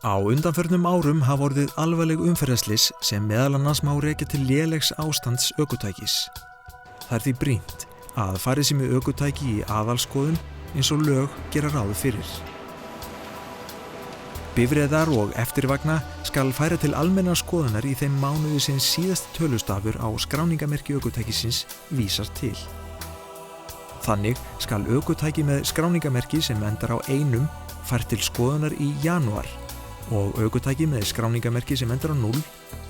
Á undanförnum árum hafa orðið alvarleg umferðarslys sem meðal annars má rekja til lélegs ástands ökutækis. Það er því brýnt að farið sé með ökutæki í aðalskoðun eins og lög gera ráð fyrir. Bifreiðar og eftirvagna skal færa til almennar skoðunar í þeim mánuði sem síðasti tölustafur á skráningamerki ökutækisins vísar til. Þannig skal ökutæki með skráningamerki sem endar á 1 fært til skoðunar í janúar og ökutæki með skráningamerki sem endar á 0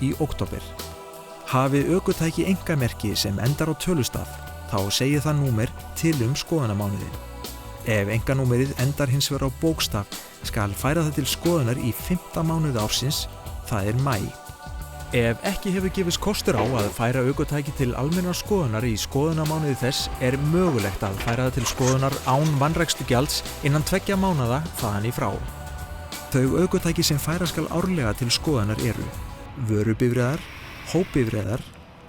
í október. Hafi ökutæki engamerki sem endar á tölustaf, þá segir það númer til skoðunarmánuðinn. Ef enganúmerið endar hins vegar á bókstaf, skal færa það til skoðunar í 5. mánuði ársins, það er maí. Ef ekki hefur gefist kostur á að færa ökutæki til almennar skoðunar í skoðunarmánuði þess, er mögulegt að færa það til skoðunar án vanrækslugjalds innan 2 mánaða þaðan í frá. Þau ökutæki sem færa skal árlega til skoðunar eru vörubifreiðar, hópbifreiðar,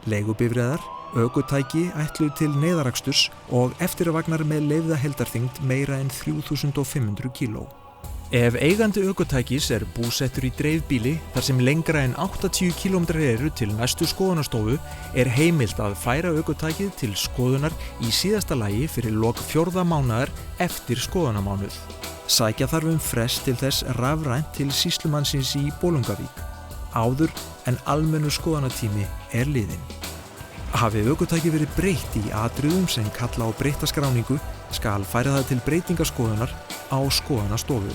leigubifreiðar, ökutæki ætluð til neyðaraksturs og eftirvagnar með leyfða heildarþyngd meira en 3500 kíló. Ef eigandi ökutækis er búsettur í dreifbýli þar sem lengra en 80 km eru til næstu skoðunarstofu, er heimilt að færa ökutækið til skoðunar í síðasta lagi fyrir lok 4. mánaðar eftir skoðunarmánuð. Sækja þarf frest til þess rafrænt til sýslumannsins í Bolungarvík, áður en almennur skoðunartími er liðinn. Hafi ökutæki verið breytt í atriðum sem kalla á breytta skráningu, skal færa það til breytingaskoðunar á skoðunarstofu.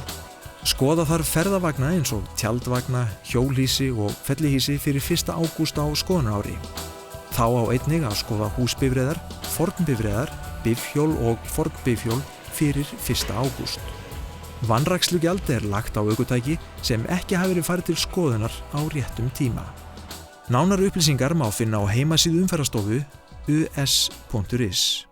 Skoða þarf ferðavagna eins og tjaldvagna, hjólhýsi og fellihýsi fyrir 1. ágúst á skoðunarári. Þá á einnig að skoða húsbifreiðar, fornbifreiðar, bifhjól og fornbifhjól fyrir 1. ágúst. Vanrækslugjald er lagt á ökutæki sem ekki hafi verið farið til skoðunar á réttum tíma. Nánari upplýsingar má finna á heimasíðu umferðarstofu us.is.